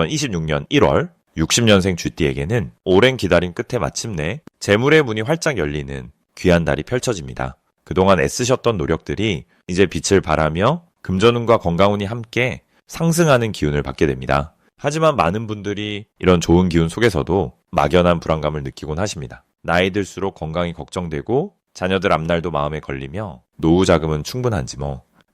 2026년 1월 60년생 쥐띠에게는 오랜 기다림 끝에 마침내 재물의 문이 활짝 열리는 귀한 날이 펼쳐집니다. 그동안 애쓰셨던 노력들이 이제 빛을 발하며 금전운과 건강운이 함께 상승하는 기운을 받게 됩니다. 하지만 많은 분들이 이런 좋은 기운 속에서도 막연한 불안감을 느끼곤 하십니다. 나이 들수록 건강이 걱정되고 자녀들 앞날도 마음에 걸리며 노후 자금은 충분한지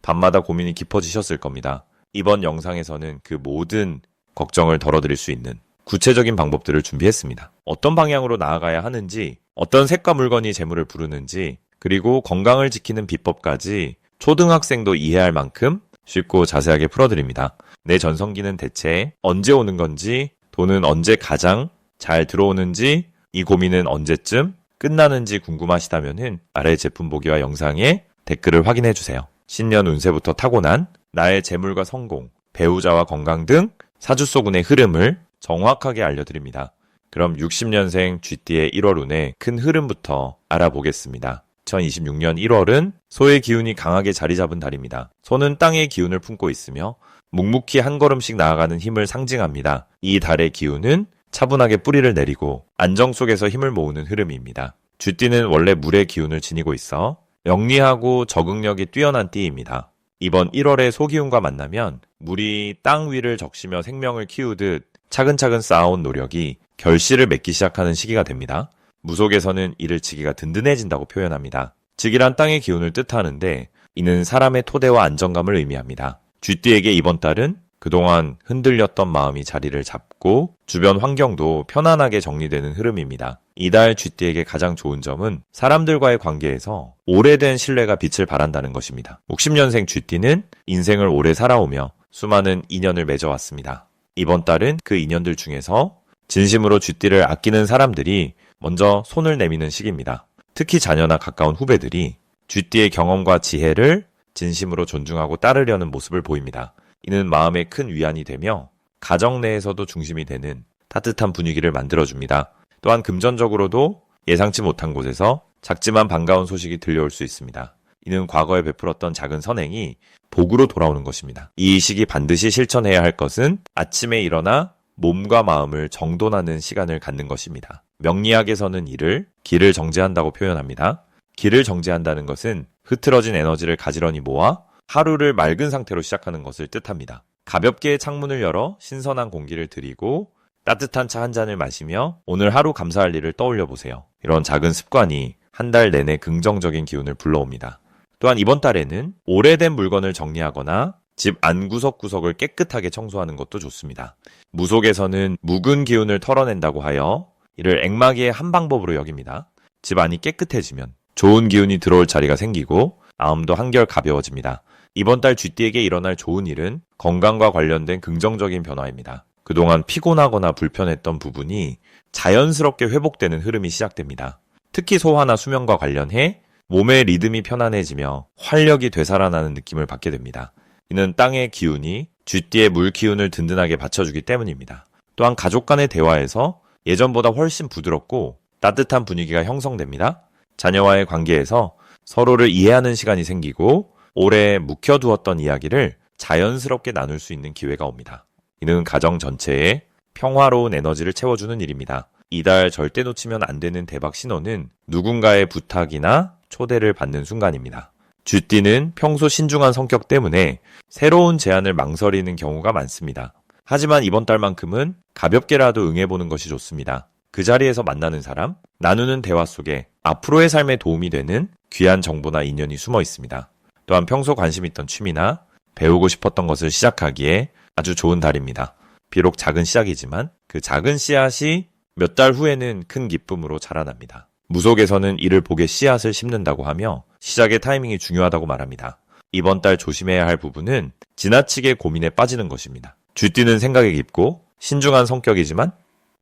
밤마다 고민이 깊어지셨을 겁니다. 이번 영상에서는 그 모든 걱정을 덜어드릴 수 있는 구체적인 방법들을 준비했습니다. 어떤 방향으로 나아가야 하는지, 어떤 색과 물건이 재물을 부르는지, 그리고 건강을 지키는 비법까지 초등학생도 이해할 만큼 쉽고 자세하게 풀어드립니다. 내 전성기는 대체 언제 오는 건지, 돈은 언제 가장 잘 들어오는지, 이 고민은 언제쯤 끝나는지 궁금하시다면 아래 제품 보기와 영상에 댓글을 확인해주세요. 신년 운세부터 타고난 나의 재물과 성공, 배우자와 건강 등 사주 속 운의 흐름을 정확하게 알려드립니다. 그럼 60년생 쥐띠의 1월 운의 큰 흐름부터 알아보겠습니다. 2026년 1월은 소의 기운이 강하게 자리 잡은 달입니다. 소는 땅의 기운을 품고 있으며 묵묵히 한 걸음씩 나아가는 힘을 상징합니다. 이 달의 기운은 차분하게 뿌리를 내리고 안정 속에서 힘을 모으는 흐름입니다. 쥐띠는 원래 물의 기운을 지니고 있어 영리하고 적응력이 뛰어난 띠입니다. 이번 1월의 소기운과 만나면 물이 땅 위를 적시며 생명을 키우듯 차근차근 쌓아온 노력이 결실을 맺기 시작하는 시기가 됩니다. 무속에서는 이를 지기가 든든해진다고 표현합니다. 직이란 땅의 기운을 뜻하는데 이는 사람의 토대와 안정감을 의미합니다. 쥐띠에게 이번 달은 그동안 흔들렸던 마음이 자리를 잡고 주변 환경도 편안하게 정리되는 흐름입니다. 이달 쥐띠에게 가장 좋은 점은 사람들과의 관계에서 오래된 신뢰가 빛을 발한다는 것입니다. 60년생 쥐띠는 인생을 오래 살아오며 수많은 인연을 맺어왔습니다. 이번 달은 그 인연들 중에서 진심으로 쥐띠를 아끼는 사람들이 먼저 손을 내미는 시기입니다. 특히 자녀나 가까운 후배들이 쥐띠의 경험과 지혜를 진심으로 존중하고 따르려는 모습을 보입니다. 이는 마음에 큰 위안이 되며 가정 내에서도 중심이 되는 따뜻한 분위기를 만들어줍니다. 또한 금전적으로도 예상치 못한 곳에서 작지만 반가운 소식이 들려올 수 있습니다. 이는 과거에 베풀었던 작은 선행이 복으로 돌아오는 것입니다. 이 시기 반드시 실천해야 할 것은 아침에 일어나 몸과 마음을 정돈하는 시간을 갖는 것입니다. 명리학에서는 이를 기를 정제한다고 표현합니다. 기를 정제한다는 것은 흐트러진 에너지를 가지런히 모아 하루를 맑은 상태로 시작하는 것을 뜻합니다. 가볍게 창문을 열어 신선한 공기를 들이고 따뜻한 차 한 잔을 마시며 오늘 하루 감사할 일을 떠올려 보세요. 이런 작은 습관이 한 달 내내 긍정적인 기운을 불러옵니다. 또한 이번 달에는 오래된 물건을 정리하거나 집 안 구석구석을 깨끗하게 청소하는 것도 좋습니다. 무속에서는 묵은 기운을 털어낸다고 하여 이를 액마기의 한 방법으로 여깁니다. 집 안이 깨끗해지면 좋은 기운이 들어올 자리가 생기고 마음도 한결 가벼워집니다. 이번 달 쥐띠에게 일어날 좋은 일은 건강과 관련된 긍정적인 변화입니다. 그동안 피곤하거나 불편했던 부분이 자연스럽게 회복되는 흐름이 시작됩니다. 특히 소화나 수면과 관련해 몸의 리듬이 편안해지며 활력이 되살아나는 느낌을 받게 됩니다. 이는 땅의 기운이 쥐띠의 물 기운을 든든하게 받쳐주기 때문입니다. 또한 가족 간의 대화에서 예전보다 훨씬 부드럽고 따뜻한 분위기가 형성됩니다. 자녀와의 관계에서 서로를 이해하는 시간이 생기고 오래 묵혀두었던 이야기를 자연스럽게 나눌 수 있는 기회가 옵니다. 이는 가정 전체에 평화로운 에너지를 채워주는 일입니다. 이달 절대 놓치면 안 되는 대박 신호는 누군가의 부탁이나 초대를 받는 순간입니다. 쥐띠는 평소 신중한 성격 때문에 새로운 제안을 망설이는 경우가 많습니다. 하지만 이번 달만큼은 가볍게라도 응해보는 것이 좋습니다. 그 자리에서 만나는 사람, 나누는 대화 속에 앞으로의 삶에 도움이 되는 귀한 정보나 인연이 숨어 있습니다. 또한 평소 관심 있던 취미나 배우고 싶었던 것을 시작하기에 아주 좋은 달입니다. 비록 작은 시작이지만 그 작은 씨앗이 몇 달 후에는 큰 기쁨으로 자라납니다. 무속에서는 이를 복의 씨앗을 심는다고 하며 시작의 타이밍이 중요하다고 말합니다. 이번 달 조심해야 할 부분은 지나치게 고민에 빠지는 것입니다. 쥐띠는 생각이 깊고 신중한 성격이지만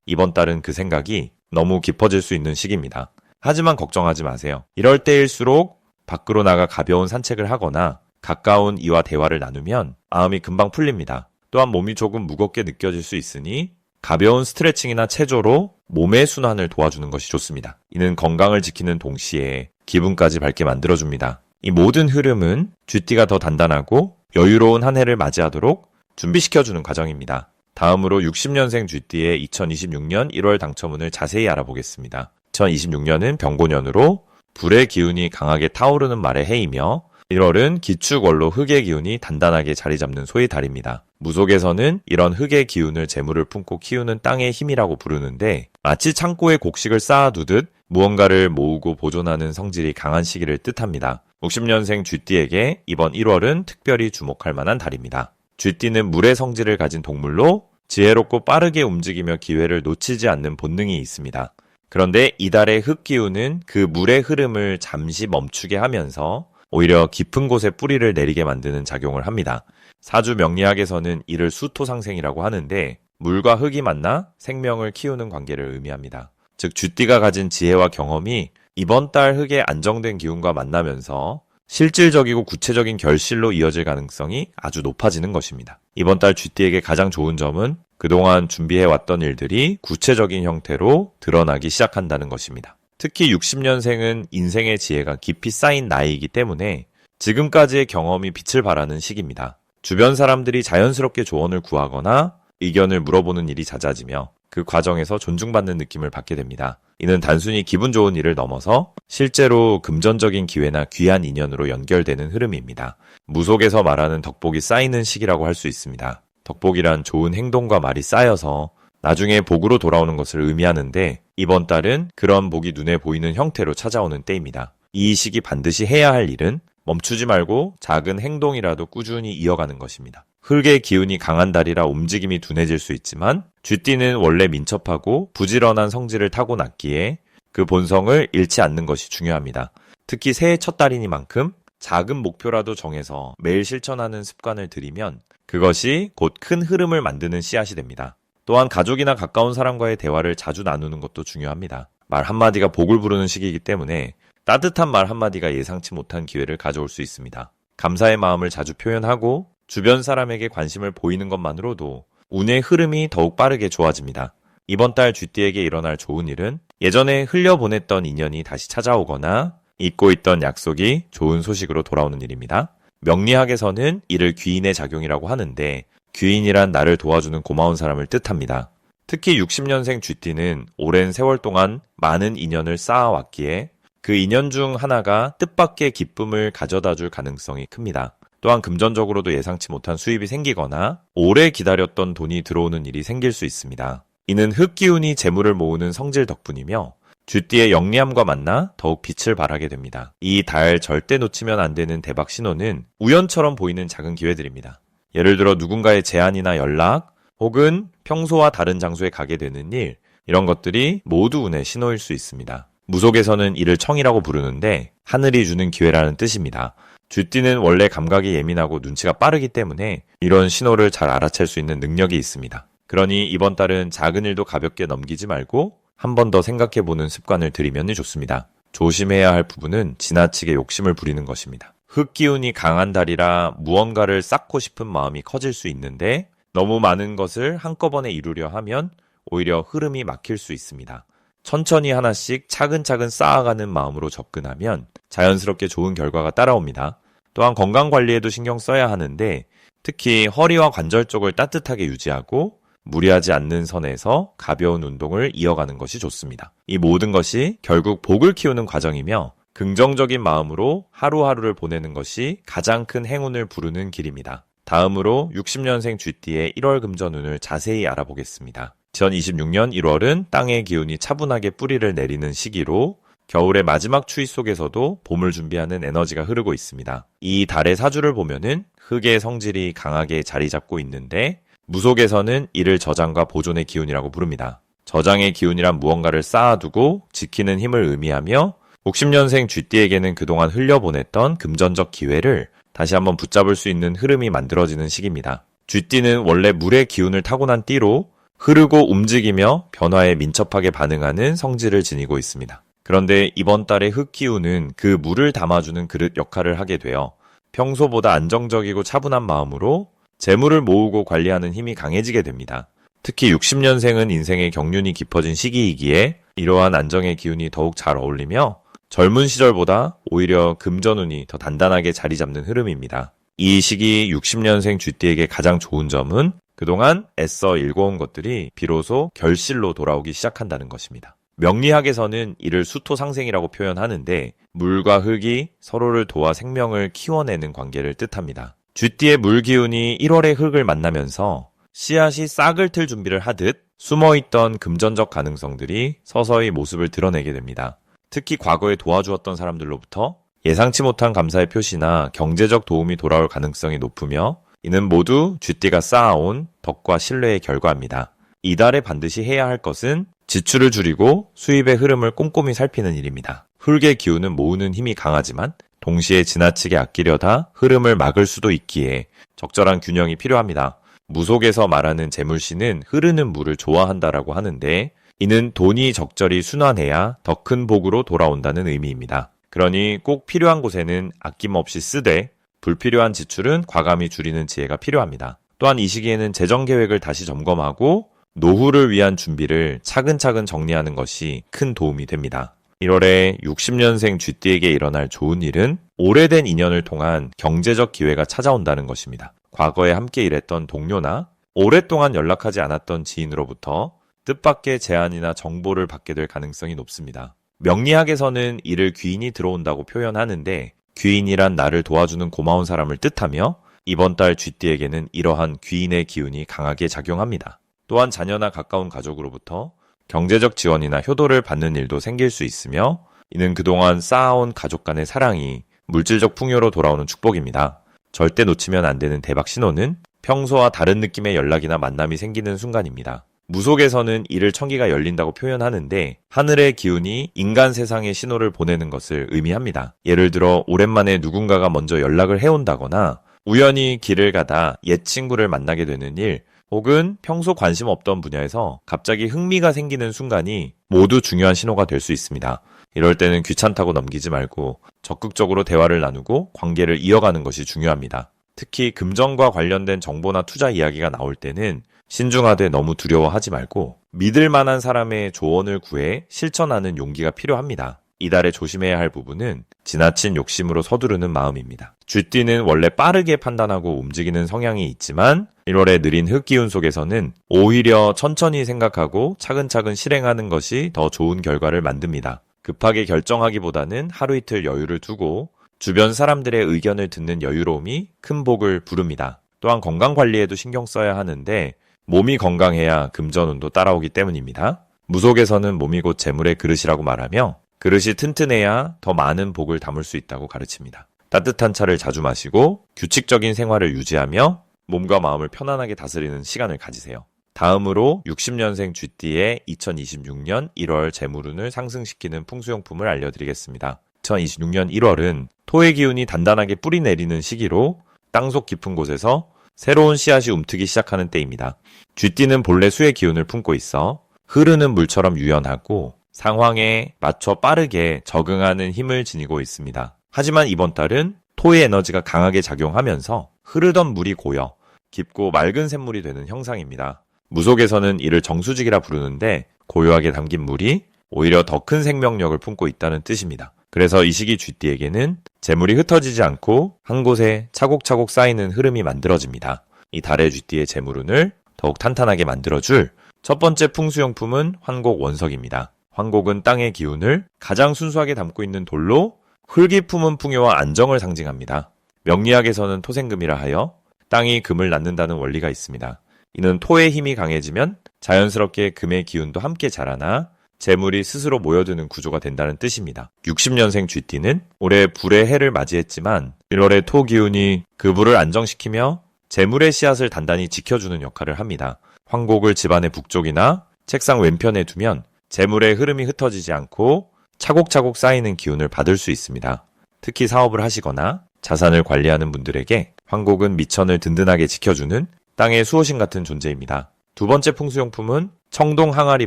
이번 달은 그 생각이 너무 깊어질 수 있는 시기입니다. 하지만 걱정하지 마세요. 이럴 때일수록 밖으로 나가 가벼운 산책을 하거나 가까운 이와 대화를 나누면 마음이 금방 풀립니다. 또한 몸이 조금 무겁게 느껴질 수 있으니 가벼운 스트레칭이나 체조로 몸의 순환을 도와주는 것이 좋습니다. 이는 건강을 지키는 동시에 기분까지 밝게 만들어줍니다. 이 모든 흐름은 쥐띠가 더 단단하고 여유로운 한 해를 맞이하도록 준비시켜주는 과정입니다. 다음으로 60년생 쥐띠의 2026년 1월 당첨운을 자세히 알아보겠습니다. 2026년은 병고년으로 불의 기운이 강하게 타오르는 말의 해이며 1월은 기축월로 흙의 기운이 단단하게 자리 잡는 소의 달입니다. 무속에서는 이런 흙의 기운을 재물을 품고 키우는 땅의 힘이라고 부르는데 마치 창고에 곡식을 쌓아두듯 무언가를 모으고 보존하는 성질이 강한 시기를 뜻합니다. 60년생 쥐띠에게 이번 1월은 특별히 주목할 만한 달입니다. 쥐띠는 물의 성질을 가진 동물로 지혜롭고 빠르게 움직이며 기회를 놓치지 않는 본능이 있습니다. 그런데 이달의 흙 기운은 그 물의 흐름을 잠시 멈추게 하면서 오히려 깊은 곳에 뿌리를 내리게 만드는 작용을 합니다. 사주 명리학에서는 이를 수토상생이라고 하는데 물과 흙이 만나 생명을 키우는 관계를 의미합니다. 즉 쥐띠가 가진 지혜와 경험이 이번 달 흙의 안정된 기운과 만나면서 실질적이고 구체적인 결실로 이어질 가능성이 아주 높아지는 것입니다. 이번 달 쥐띠에게 가장 좋은 점은 그동안 준비해왔던 일들이 구체적인 형태로 드러나기 시작한다는 것입니다. 특히 60년생은 인생의 지혜가 깊이 쌓인 나이이기 때문에 지금까지의 경험이 빛을 발하는 시기입니다. 주변 사람들이 자연스럽게 조언을 구하거나 의견을 물어보는 일이 잦아지며 그 과정에서 존중받는 느낌을 받게 됩니다. 이는 단순히 기분 좋은 일을 넘어서 실제로 금전적인 기회나 귀한 인연으로 연결되는 흐름입니다. 무속에서 말하는 덕복이 쌓이는 시기라고 할 수 있습니다. 덕복이란 좋은 행동과 말이 쌓여서 나중에 복으로 돌아오는 것을 의미하는데 이번 달은 그런 복이 눈에 보이는 형태로 찾아오는 때입니다. 이 시기 반드시 해야 할 일은 멈추지 말고 작은 행동이라도 꾸준히 이어가는 것입니다. 흙의 기운이 강한 달이라 움직임이 둔해질 수 있지만 쥐띠는 원래 민첩하고 부지런한 성질을 타고났기에 그 본성을 잃지 않는 것이 중요합니다. 특히 새해 첫 달이니만큼 작은 목표라도 정해서 매일 실천하는 습관을 들이면 그것이 곧 큰 흐름을 만드는 씨앗이 됩니다. 또한 가족이나 가까운 사람과의 대화를 자주 나누는 것도 중요합니다. 말 한마디가 복을 부르는 시기이기 때문에 따뜻한 말 한마디가 예상치 못한 기회를 가져올 수 있습니다. 감사의 마음을 자주 표현하고 주변 사람에게 관심을 보이는 것만으로도 운의 흐름이 더욱 빠르게 좋아집니다. 이번 달 쥐띠에게 일어날 좋은 일은 예전에 흘려보냈던 인연이 다시 찾아오거나 잊고 있던 약속이 좋은 소식으로 돌아오는 일입니다. 명리학에서는 이를 귀인의 작용이라고 하는데 귀인이란 나를 도와주는 고마운 사람을 뜻합니다. 특히 60년생 쥐띠는 오랜 세월 동안 많은 인연을 쌓아왔기에 그 인연 중 하나가 뜻밖의 기쁨을 가져다줄 가능성이 큽니다. 또한 금전적으로도 예상치 못한 수입이 생기거나 오래 기다렸던 돈이 들어오는 일이 생길 수 있습니다. 이는 흙기운이 재물을 모으는 성질 덕분이며 쥐띠의 영리함과 만나 더욱 빛을 발하게 됩니다. 이 달 절대 놓치면 안 되는 대박 신호는 우연처럼 보이는 작은 기회들입니다. 예를 들어 누군가의 제안이나 연락 혹은 평소와 다른 장소에 가게 되는 일, 이런 것들이 모두 운의 신호일 수 있습니다. 무속에서는 이를 청이라고 부르는데 하늘이 주는 기회라는 뜻입니다. 쥐띠는 원래 감각이 예민하고 눈치가 빠르기 때문에 이런 신호를 잘 알아챌 수 있는 능력이 있습니다. 그러니 이번 달은 작은 일도 가볍게 넘기지 말고 한 번 더 생각해보는 습관을 들이면 좋습니다. 조심해야 할 부분은 지나치게 욕심을 부리는 것입니다. 흙기운이 강한 달이라 무언가를 쌓고 싶은 마음이 커질 수 있는데 너무 많은 것을 한꺼번에 이루려 하면 오히려 흐름이 막힐 수 있습니다. 천천히 하나씩 차근차근 쌓아가는 마음으로 접근하면 자연스럽게 좋은 결과가 따라옵니다. 또한 건강관리에도 신경 써야 하는데 특히 허리와 관절 쪽을 따뜻하게 유지하고 무리하지 않는 선에서 가벼운 운동을 이어가는 것이 좋습니다. 이 모든 것이 결국 복을 키우는 과정이며 긍정적인 마음으로 하루하루를 보내는 것이 가장 큰 행운을 부르는 길입니다. 다음으로 60년생 쥐띠의 1월 금전운을 자세히 알아보겠습니다. 2026년 1월은 땅의 기운이 차분하게 뿌리를 내리는 시기로 겨울의 마지막 추위 속에서도 봄을 준비하는 에너지가 흐르고 있습니다. 이 달의 사주를 보면은 흙의 성질이 강하게 자리 잡고 있는데 무속에서는 이를 저장과 보존의 기운이라고 부릅니다. 저장의 기운이란 무언가를 쌓아두고 지키는 힘을 의미하며 60년생 쥐띠에게는 그동안 흘려보냈던 금전적 기회를 다시 한번 붙잡을 수 있는 흐름이 만들어지는 시기입니다. 쥐띠는 원래 물의 기운을 타고난 띠로 흐르고 움직이며 변화에 민첩하게 반응하는 성질을 지니고 있습니다. 그런데 이번 달의 흙 기운은 그 물을 담아주는 그릇 역할을 하게 되어 평소보다 안정적이고 차분한 마음으로 재물을 모으고 관리하는 힘이 강해지게 됩니다. 특히 60년생은 인생의 경륜이 깊어진 시기이기에 이러한 안정의 기운이 더욱 잘 어울리며 젊은 시절보다 오히려 금전운이 더 단단하게 자리 잡는 흐름입니다. 이 시기 60년생 쥐띠에게 가장 좋은 점은 그동안 애써 일궈온 것들이 비로소 결실로 돌아오기 시작한다는 것입니다. 명리학에서는 이를 수토상생이라고 표현하는데 물과 흙이 서로를 도와 생명을 키워내는 관계를 뜻합니다. 쥐띠의 물 기운이 1월의 흙을 만나면서 씨앗이 싹을 틀 준비를 하듯 숨어있던 금전적 가능성들이 서서히 모습을 드러내게 됩니다. 특히 과거에 도와주었던 사람들로부터 예상치 못한 감사의 표시나 경제적 도움이 돌아올 가능성이 높으며 이는 모두 쥐띠가 쌓아온 덕과 신뢰의 결과입니다. 이달에 반드시 해야 할 것은 지출을 줄이고 수입의 흐름을 꼼꼼히 살피는 일입니다. 흙의 기운은 모으는 힘이 강하지만 동시에 지나치게 아끼려다 흐름을 막을 수도 있기에 적절한 균형이 필요합니다. 무속에서 말하는 재물신은 흐르는 물을 좋아한다라고 하는데 이는 돈이 적절히 순환해야 더 큰 복으로 돌아온다는 의미입니다. 그러니 꼭 필요한 곳에는 아낌없이 쓰되 불필요한 지출은 과감히 줄이는 지혜가 필요합니다. 또한 이 시기에는 재정 계획을 다시 점검하고 노후를 위한 준비를 차근차근 정리하는 것이 큰 도움이 됩니다. 1월에 60년생 쥐띠에게 일어날 좋은 일은 오래된 인연을 통한 경제적 기회가 찾아온다는 것입니다. 과거에 함께 일했던 동료나 오랫동안 연락하지 않았던 지인으로부터 뜻밖의 제안이나 정보를 받게 될 가능성이 높습니다. 명리학에서는 이를 귀인이 들어온다고 표현하는데 귀인이란 나를 도와주는 고마운 사람을 뜻하며 이번 달 쥐띠에게는 이러한 귀인의 기운이 강하게 작용합니다. 또한 자녀나 가까운 가족으로부터 경제적 지원이나 효도를 받는 일도 생길 수 있으며 이는 그동안 쌓아온 가족 간의 사랑이 물질적 풍요로 돌아오는 축복입니다. 절대 놓치면 안 되는 대박 신호는 평소와 다른 느낌의 연락이나 만남이 생기는 순간입니다. 무속에서는 이를 천기가 열린다고 표현하는데 하늘의 기운이 인간 세상에 신호를 보내는 것을 의미합니다. 예를 들어 오랜만에 누군가가 먼저 연락을 해온다거나 우연히 길을 가다 옛 친구를 만나게 되는 일 혹은 평소 관심 없던 분야에서 갑자기 흥미가 생기는 순간이 모두 중요한 신호가 될 수 있습니다. 이럴 때는 귀찮다고 넘기지 말고 적극적으로 대화를 나누고 관계를 이어가는 것이 중요합니다. 특히 금전과 관련된 정보나 투자 이야기가 나올 때는 신중하되 너무 두려워하지 말고 믿을 만한 사람의 조언을 구해 실천하는 용기가 필요합니다. 이달에 조심해야 할 부분은 지나친 욕심으로 서두르는 마음입니다. 쥐띠는 원래 빠르게 판단하고 움직이는 성향이 있지만 1월에 느린 흙기운 속에서는 오히려 천천히 생각하고 차근차근 실행하는 것이 더 좋은 결과를 만듭니다. 급하게 결정하기보다는 하루 이틀 여유를 두고 주변 사람들의 의견을 듣는 여유로움이 큰 복을 부릅니다. 또한 건강 관리에도 신경 써야 하는데 몸이 건강해야 금전운도 따라오기 때문입니다. 무속에서는 몸이 곧 재물의 그릇이라고 말하며 그릇이 튼튼해야 더 많은 복을 담을 수 있다고 가르칩니다. 따뜻한 차를 자주 마시고 규칙적인 생활을 유지하며 몸과 마음을 편안하게 다스리는 시간을 가지세요. 다음으로 60년생 쥐띠의 2026년 1월 재물운을 상승시키는 풍수용품을 알려드리겠습니다. 2026년 1월은 토의 기운이 단단하게 뿌리 내리는 시기로 땅속 깊은 곳에서 새로운 씨앗이 움트기 시작하는 때입니다. 쥐띠는 본래 수의 기운을 품고 있어 흐르는 물처럼 유연하고 상황에 맞춰 빠르게 적응하는 힘을 지니고 있습니다. 하지만 이번 달은 토의 에너지가 강하게 작용하면서 흐르던 물이 고여 깊고 맑은 샘물이 되는 형상입니다. 무속에서는 이를 정수직이라 부르는데 고요하게 담긴 물이 오히려 더 큰 생명력을 품고 있다는 뜻입니다. 그래서 이 시기 쥐띠에게는 재물이 흩어지지 않고 한 곳에 차곡차곡 쌓이는 흐름이 만들어집니다. 이 달의 쥐띠의 재물운을 더욱 탄탄하게 만들어줄 첫 번째 풍수용품은 환곡 원석입니다. 환곡은 땅의 기운을 가장 순수하게 담고 있는 돌로 흙이 품은 풍요와 안정을 상징합니다. 명리학에서는 토생금이라 하여 땅이 금을 낳는다는 원리가 있습니다. 이는 토의 힘이 강해지면 자연스럽게 금의 기운도 함께 자라나 재물이 스스로 모여드는 구조가 된다는 뜻입니다. 60년생 쥐띠는 올해 불의 해를 맞이했지만 1월에 토 기운이 그 불을 안정시키며 재물의 씨앗을 단단히 지켜주는 역할을 합니다. 환곡을 집안의 북쪽이나 책상 왼편에 두면 재물의 흐름이 흩어지지 않고 차곡차곡 쌓이는 기운을 받을 수 있습니다. 특히 사업을 하시거나 자산을 관리하는 분들에게 환곡은 미천을 든든하게 지켜주는 땅의 수호신 같은 존재입니다. 두 번째 풍수용품은 청동 항아리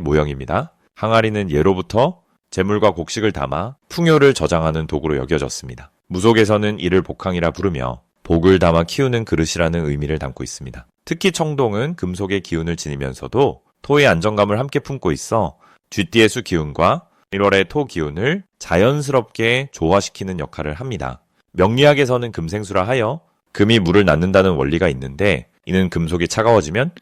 모형입니다. 항아리는 예로부터 재물과 곡식을 담아 풍요를 저장하는 도구로 여겨졌습니다. 무속에서는 이를 복항이라 부르며 복을 담아 키우는 그릇이라는 의미를 담고 있습니다. 특히 청동은 금속의 기운을 지니면서도 토의 안정감을 함께 품고 있어 쥐띠의 수 기운과 1월의 토 기운을 자연스럽게 조화시키는 역할을 합니다. 명리학에서는 금생수라 하여 금이 물을 낳는다는 원리가 있는데 이는 금속이 차가워지면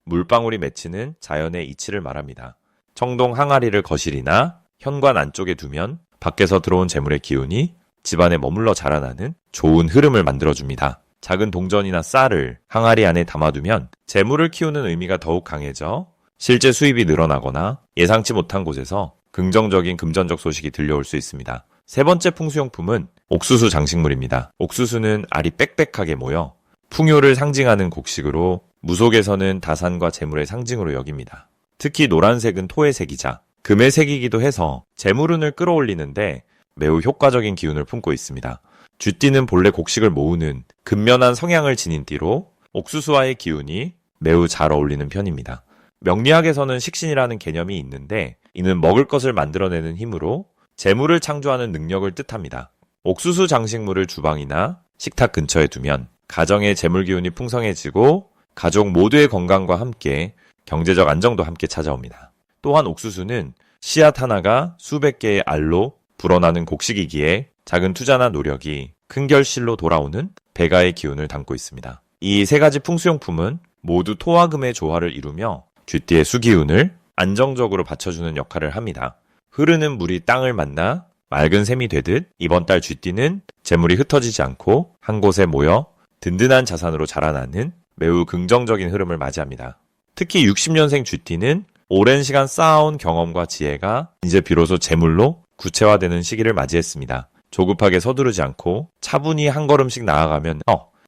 물방울이 맺히는 자연의 이치를 말합니다. 청동 항아리를 거실이나 현관 안쪽에 두면 밖에서 들어온 재물의 기운이 집안에 머물러 자라나는 좋은 흐름을 만들어줍니다. 작은 동전이나 쌀을 항아리 안에 담아두면 재물을 키우는 의미가 더욱 강해져 실제 수입이 늘어나거나 예상치 못한 곳에서 긍정적인 금전적 소식이 들려올 수 있습니다. 세 번째 풍수용품은 옥수수 장식물입니다. 옥수수는 알이 빽빽하게 모여 풍요를 상징하는 곡식으로 무속에서는 다산과 재물의 상징으로 여깁니다. 특히 노란색은 토의 색이자 금의 색이기도 해서 재물운을 끌어올리는데 매우 효과적인 기운을 품고 있습니다. 쥐띠는 본래 곡식을 모으는 근면한 성향을 지닌 띠로 옥수수와의 기운이 매우 잘 어울리는 편입니다. 명리학에서는 식신이라는 개념이 있는데 이는 먹을 것을 만들어내는 힘으로 재물을 창조하는 능력을 뜻합니다. 옥수수 장식물을 주방이나 식탁 근처에 두면 가정의 재물 기운이 풍성해지고 가족 모두의 건강과 함께 경제적 안정도 함께 찾아옵니다. 또한 옥수수는 씨앗 하나가 수백 개의 알로 불어나는 곡식이기에 작은 투자나 노력이 큰 결실로 돌아오는 배가의 기운을 담고 있습니다. 이 세 가지 풍수용품은 모두 토와 금의 조화를 이루며 쥐띠의 수기운을 안정적으로 받쳐주는 역할을 합니다. 흐르는 물이 땅을 만나 맑은 샘이 되듯 이번 달 쥐띠는 재물이 흩어지지 않고 한 곳에 모여 든든한 자산으로 자라나는 매우 긍정적인 흐름을 맞이합니다. 특히 60년생 쥐띠는 오랜 시간 쌓아온 경험과 지혜가 이제 비로소 재물로 구체화되는 시기를 맞이했습니다. 조급하게 서두르지 않고 차분히 한 걸음씩 나아가면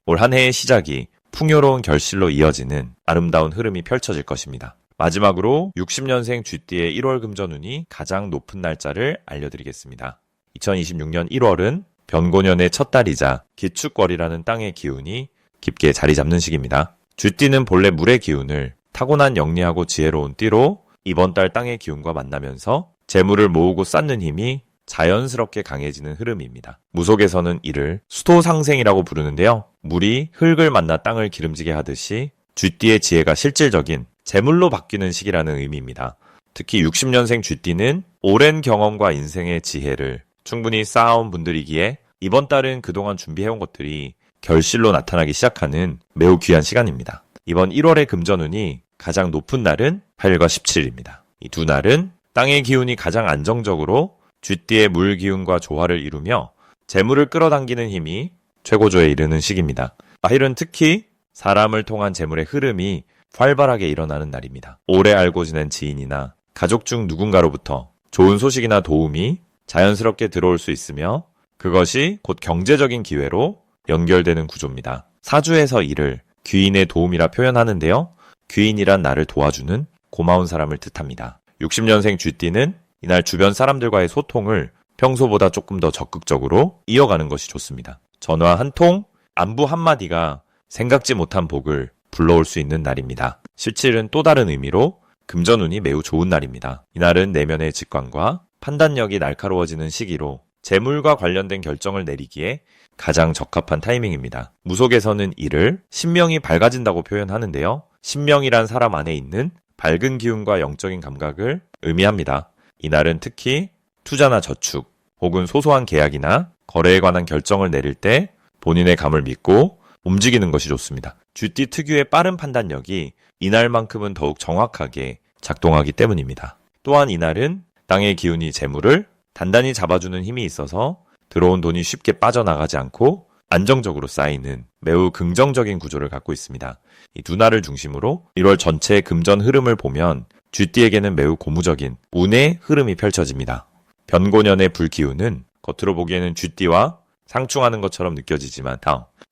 올 한 해의 시작이 풍요로운 결실로 이어지는 아름다운 흐름이 펼쳐질 것입니다. 마지막으로 60년생 쥐띠의 1월 금전운이 가장 높은 날짜를 알려드리겠습니다. 2026년 1월은 변고년의 첫 달이자 기축월이라는 땅의 기운이 깊게 자리 잡는 시기입니다. 쥐띠는 본래 물의 기운을 타고난 영리하고 지혜로운 띠로 이번 달 땅의 기운과 만나면서 재물을 모으고 쌓는 힘이 자연스럽게 강해지는 흐름입니다. 무속에서는 이를 수토상생이라고 부르는데요. 물이 흙을 만나 땅을 기름지게 하듯이 쥐띠의 지혜가 실질적인 재물로 바뀌는 시기라는 의미입니다. 특히 60년생 쥐띠는 오랜 경험과 인생의 지혜를 충분히 쌓아온 분들이기에 이번 달은 그동안 준비해온 것들이 결실로 나타나기 시작하는 매우 귀한 시간입니다. 이번 1월의 금전운이 가장 높은 날은 8일과 17일입니다. 이 두 날은 땅의 기운이 가장 안정적으로 쥐띠의 물 기운과 조화를 이루며 재물을 끌어당기는 힘이 최고조에 이르는 시기입니다. 8일은 특히 사람을 통한 재물의 흐름이 활발하게 일어나는 날입니다. 오래 알고 지낸 지인이나 가족 중 누군가로부터 좋은 소식이나 도움이 자연스럽게 들어올 수 있으며 그것이 곧 경제적인 기회로 연결되는 구조입니다. 사주에서 이를 귀인의 도움이라 표현하는데요. 귀인이란 나를 도와주는 고마운 사람을 뜻합니다. 60년생 쥐띠는 이날 주변 사람들과의 소통을 평소보다 조금 더 적극적으로 이어가는 것이 좋습니다. 전화 한 통, 안부 한마디가 생각지 못한 복을 불러올 수 있는 날입니다. 17일은 또 다른 의미로 금전운이 매우 좋은 날입니다. 이날은 내면의 직관과 판단력이 날카로워지는 시기로 재물과 관련된 결정을 내리기에 가장 적합한 타이밍입니다. 무속에서는 이를 신명이 밝아진다고 표현하는데요. 신명이란 사람 안에 있는 밝은 기운과 영적인 감각을 의미합니다. 이날은 특히 투자나 저축 혹은 소소한 계약이나 거래에 관한 결정을 내릴 때 본인의 감을 믿고 움직이는 것이 좋습니다. 쥐띠 특유의 빠른 판단력이 이날만큼은 더욱 정확하게 작동하기 때문입니다. 또한 이날은 땅의 기운이 재물을 단단히 잡아주는 힘이 있어서 들어온 돈이 쉽게 빠져나가지 않고 안정적으로 쌓이는 매우 긍정적인 구조를 갖고 있습니다. 이 두 날을 중심으로 1월 전체의 금전 흐름을 보면 쥐띠에게는 매우 고무적인 운의 흐름이 펼쳐집니다. 변고년의 불기운은 겉으로 보기에는 쥐띠와 상충하는 것처럼 느껴지지만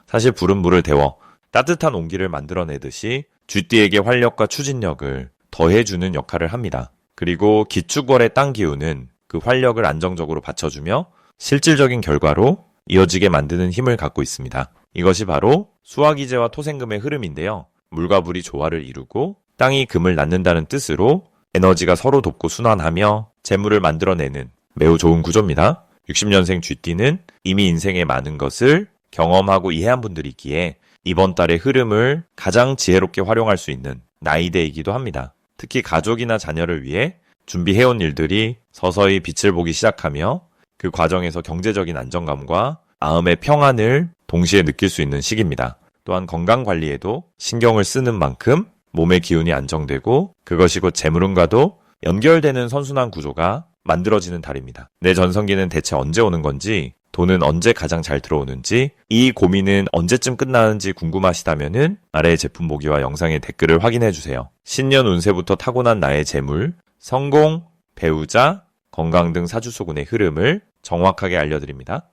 사실 불은 물을 데워 따뜻한 온기를 만들어내듯이 쥐띠에게 활력과 추진력을 더해주는 역할을 합니다. 그리고 기축월의 땅 기운은 그 활력을 안정적으로 받쳐주며 실질적인 결과로 이어지게 만드는 힘을 갖고 있습니다. 이것이 바로 수화기제와 토생금의 흐름인데요. 물과 불이 조화를 이루고 땅이 금을 낳는다는 뜻으로 에너지가 서로 돕고 순환하며 재물을 만들어내는 매우 좋은 구조입니다. 60년생 쥐띠는 이미 인생의 많은 것을 경험하고 이해한 분들이기에 이번 달의 흐름을 가장 지혜롭게 활용할 수 있는 나이대이기도 합니다. 특히 가족이나 자녀를 위해 준비해온 일들이 서서히 빛을 보기 시작하며 그 과정에서 경제적인 안정감과 마음의 평안을 동시에 느낄 수 있는 시기입니다. 또한 건강 관리에도 신경을 쓰는 만큼 몸의 기운이 안정되고 그것이 곧 재물운과도 연결되는 선순환 구조가 만들어지는 달입니다. 내 전성기는 대체 언제 오는 건지, 돈은 언제 가장 잘 들어오는지, 이 고민은 언제쯤 끝나는지 궁금하시다면은 아래의 제품 보기와 영상의 댓글을 확인해주세요. 신년 운세부터 타고난 나의 재물, 성공, 배우자, 건강 등 사주소군의 흐름을 정확하게 알려드립니다.